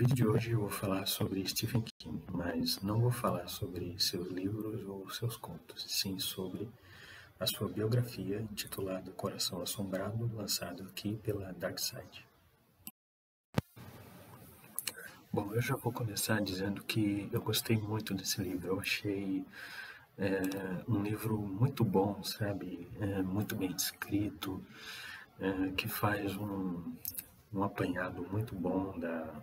vídeo de hoje eu vou falar sobre Stephen King, mas não vou falar sobre seus livros ou seus contos, sim sobre a sua biografia intitulada Coração Assombrado, lançado aqui pela Dark Side. Bom, eu já vou começar dizendo que eu gostei muito desse livro. Eu achei um livro muito bom, sabe? Muito bem escrito, que faz um apanhado muito bom da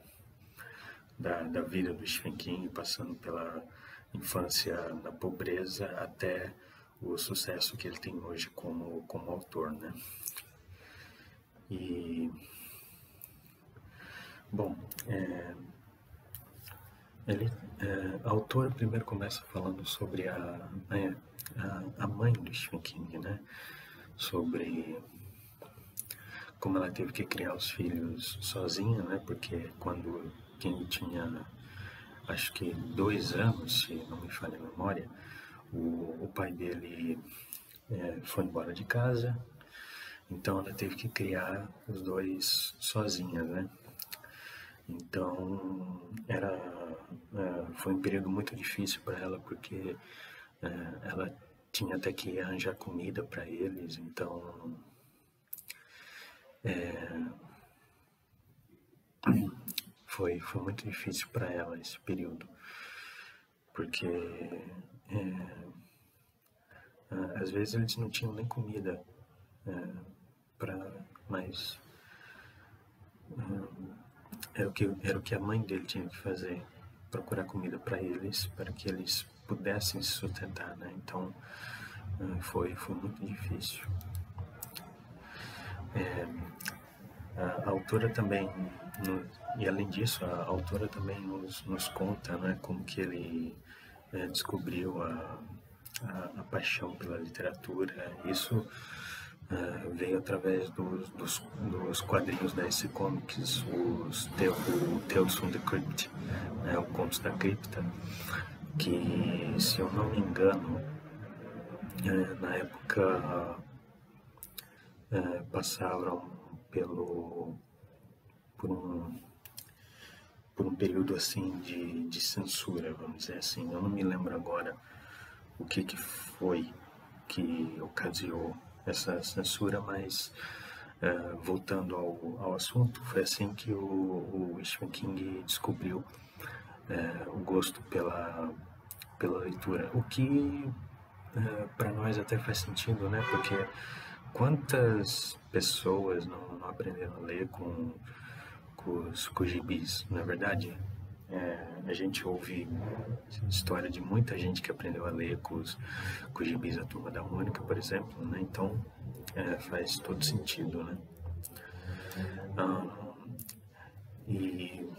vida do Stephen King, passando pela infância na pobreza até o sucesso que ele tem hoje como autor, né? E, bom, a autora primeiro começa falando sobre a mãe do Stephen King, né? Sobre como ela teve que criar os filhos sozinha, né? Porque quando King tinha, acho que 2 anos, se não me falha a memória, o pai dele foi embora de casa, então ela teve que criar os dois sozinha, né? Então foi um período muito difícil para ela, porque ela tinha até que arranjar comida para eles, então foi muito difícil para ela esse período, porque às vezes eles não tinham nem comida, mas era o que a mãe dele tinha que fazer, procurar comida para eles, para que eles pudessem se sustentar, né? Então foi muito difícil. A autora também, e além disso, a autora também nos conta, né, como que ele descobriu a paixão pela literatura. Isso veio através dos quadrinhos da DC Comics, o Tales from the Crypt, né, o Contos da Cripta, que, se eu não me engano, na época passaram por um período assim de censura, vamos dizer assim. Eu não me lembro agora o que foi que ocasionou essa censura, mas voltando ao assunto, foi assim que o Stephen King descobriu o gosto pela leitura, o que para nós até faz sentido, né? Porque quantas pessoas não aprenderam a ler com os gibis, não é verdade? A gente ouve história de muita gente que aprendeu a ler com os gibis da Turma da Mônica, por exemplo, né? Então faz todo sentido, né? E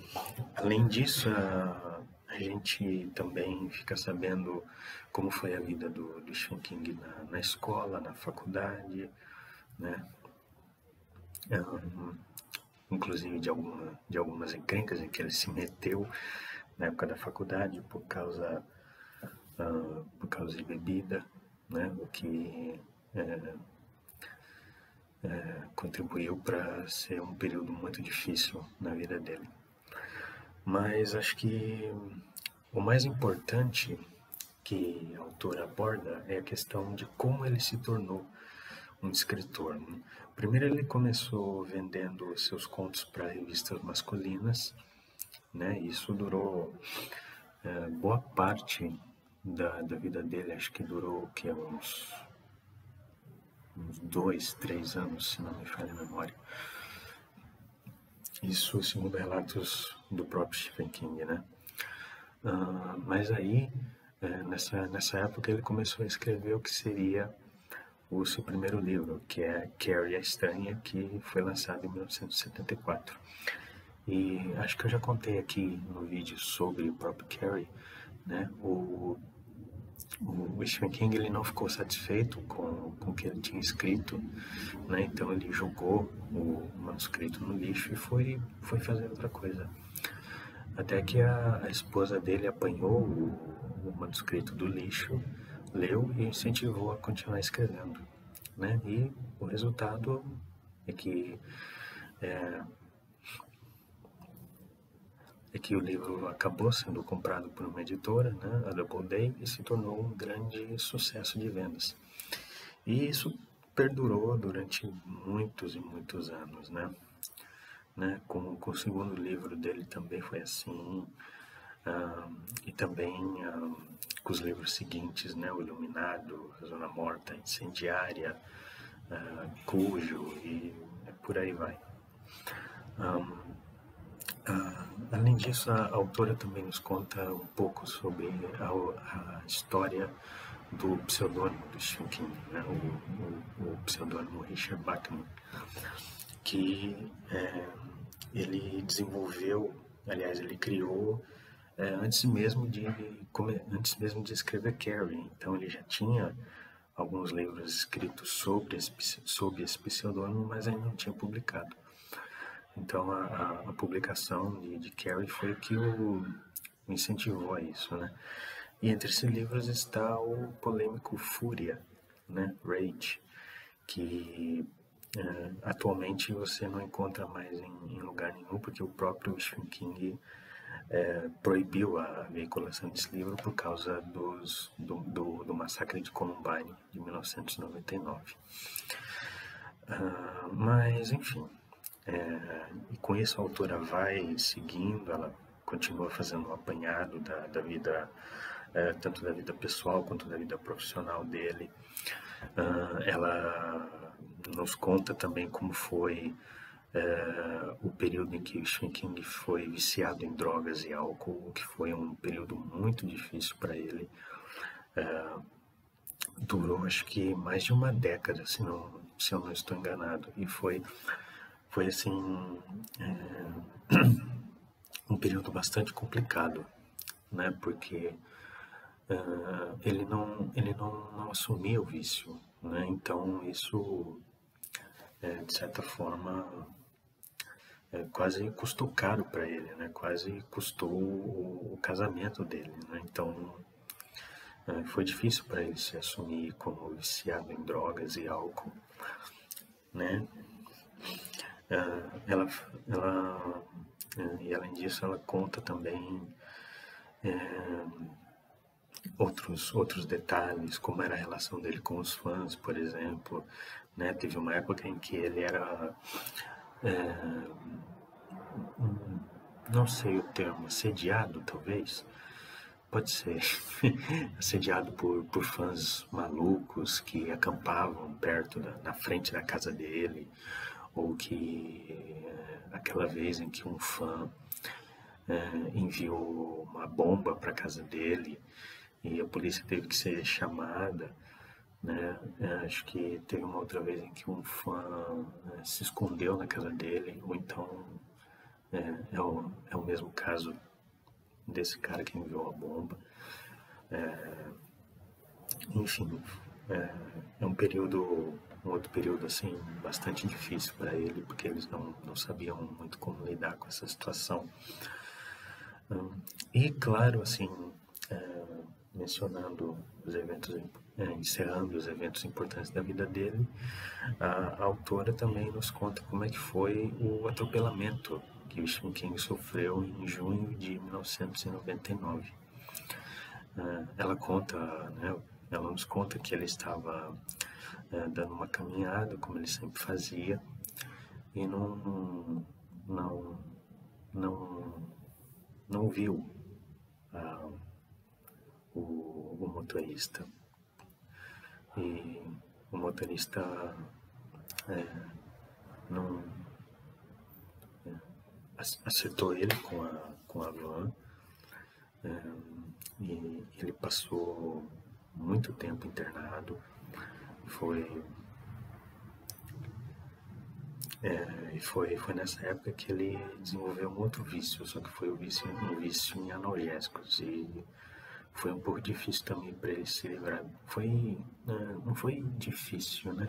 além disso, a gente também fica sabendo como foi a vida do Stephen King na escola, na faculdade, né? Inclusive de algumas encrencas em que ele se meteu na época da faculdade por causa de bebida, né? O que contribuiu para ser um período muito difícil na vida dele. Mas acho que o mais importante que a autora aborda é a questão de como ele se tornou um escritor. Primeiro ele começou vendendo seus contos para revistas masculinas, né? Isso durou boa parte da vida dele, acho que durou uns 2, 3 anos, se não me falha a memória. Isso segundo relatos do próprio Stephen King, né? Mas aí, nessa época, ele começou a escrever o que seria o seu primeiro livro, que é Carrie a Estranha, que foi lançado em 1974. E acho que eu já contei aqui no vídeo sobre o próprio Carrie, né? O Stephen King ele não ficou satisfeito com o que ele tinha escrito, né? Então ele jogou o manuscrito no lixo e foi fazer outra coisa. Até que a esposa dele apanhou o manuscrito do lixo, leu e incentivou a continuar escrevendo, né? E o resultado é que é que o livro acabou sendo comprado por uma editora, né, a Doubleday, e se tornou um grande sucesso de vendas. E isso perdurou durante muitos e muitos anos, né? Com o segundo livro dele também foi assim, e também com os livros seguintes, né? O Iluminado, A Zona Morta, Incendiária, Cujo e por aí vai. Além disso, a autora também nos conta um pouco sobre a história do pseudônimo do Stephen King, né? O pseudônimo Richard Bachman, que ele desenvolveu, aliás, ele criou antes mesmo de escrever Carrie. Então ele já tinha alguns livros escritos sobre esse pseudônimo, mas ainda não tinha publicado. Então a publicação de Carrie foi o que o incentivou a isso, né? E entre esses livros está o polêmico Fúria, né? Rage, que atualmente você não encontra mais em lugar nenhum, porque o próprio Stephen King proibiu a veiculação desse livro por causa do massacre de Columbine, de 1999. Mas, enfim, e com isso a autora vai seguindo, ela continua fazendo um apanhado da vida, tanto da vida pessoal quanto da vida profissional dele. Ela nos conta também como foi o período em que o Stephen King foi viciado em drogas e álcool, que foi um período muito difícil para ele. Durou acho que mais de uma década, se eu não estou enganado, e foi assim um período bastante complicado, né? Porque ele não assumia o vício, né? Então isso de certa forma quase custou caro para ele, né? Quase custou o casamento dele, né? Então foi difícil para ele se assumir como viciado em drogas e álcool, né? E além disso, ela conta também outros detalhes, como era a relação dele com os fãs, por exemplo, né? Teve uma época em que ele era, não sei o termo, assediado, talvez, pode ser, assediado por fãs malucos que acampavam perto, na frente da casa dele, ou que aquela vez em que um fã enviou uma bomba para a casa dele e a polícia teve que ser chamada, né? Acho que teve uma outra vez em que um fã se escondeu na casa dele, ou então é o mesmo caso desse cara que enviou a bomba. Enfim, é um outro período assim bastante difícil para ele, porque eles não sabiam muito como lidar com essa situação. E claro, assim, mencionando os eventos, encerrando os eventos importantes da vida dele, a autora também nos conta como é que foi o atropelamento que o Stephen King sofreu em junho de 1999. Ela conta, né, ela nos conta que ele estava dando uma caminhada, como ele sempre fazia, e não viu o motorista. E o motorista não acertou ele com a van, e ele passou muito tempo internado. Foi nessa época que ele desenvolveu um outro vício, só que foi um vício em analgésicos, e foi um pouco difícil também para ele se livrar. Não foi difícil, né?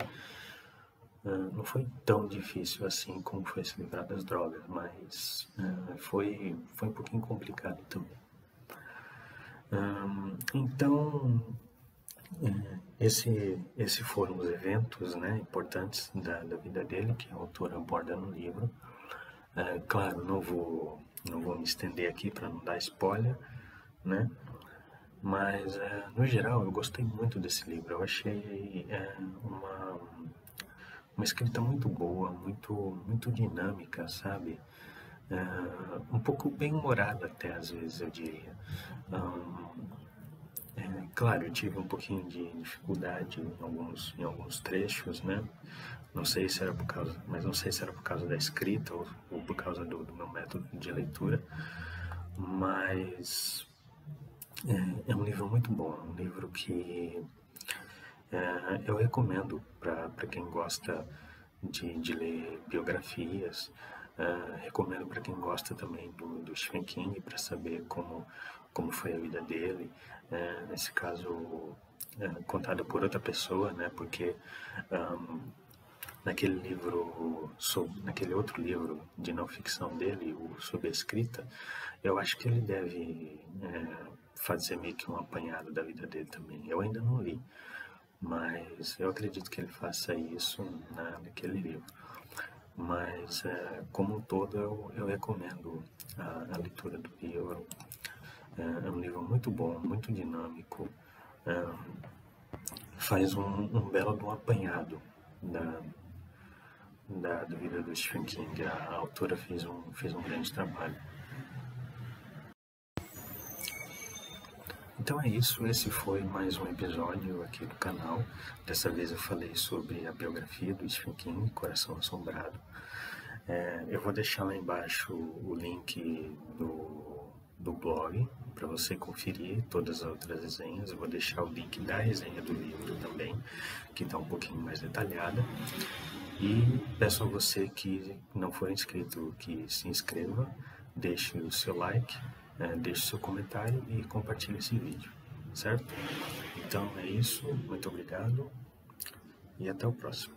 Não foi tão difícil assim como foi se livrar das drogas, mas foi um pouquinho complicado também. Então, esses foram os eventos, né, importantes da vida dele, que a autora aborda no livro. Claro, não vou não vou me estender aqui para não dar spoiler, né? Mas, no geral, eu gostei muito desse livro. Eu achei uma escrita muito boa, muito dinâmica, sabe? Um pouco bem-humorada até, às vezes, eu diria. Claro, eu tive um pouquinho de dificuldade em alguns trechos, né? Não sei se era por causa, mas não sei se era por causa da escrita ou por causa do meu método de leitura, mas é um livro muito bom, um livro que eu recomendo para quem gosta de ler biografias, recomendo para quem gosta também do Stephen King, para saber como foi a vida dele, nesse caso contada por outra pessoa, né? Porque naquele outro livro de não ficção dele, o Sobre a Escrita, eu acho que ele deve fazer meio que um apanhado da vida dele também. Eu ainda não li, mas eu acredito que ele faça isso naquele livro. Mas, como um todo, eu recomendo a leitura do livro. É um livro muito bom, muito dinâmico, faz um belo de um apanhado da vida do Stephen King. A autora fez um grande trabalho. Então é isso, esse foi mais um episódio aqui do canal. Dessa vez eu falei sobre a biografia do Stephen King, Coração Assombrado. Eu vou deixar lá embaixo o link do blog para você conferir todas as outras resenhas. Eu vou deixar o link da resenha do livro também, que está um pouquinho mais detalhada. E peço a você que não for inscrito que se inscreva, deixe o seu like, deixe o seu comentário e compartilhe esse vídeo, certo? Então é isso, muito obrigado e até o próximo.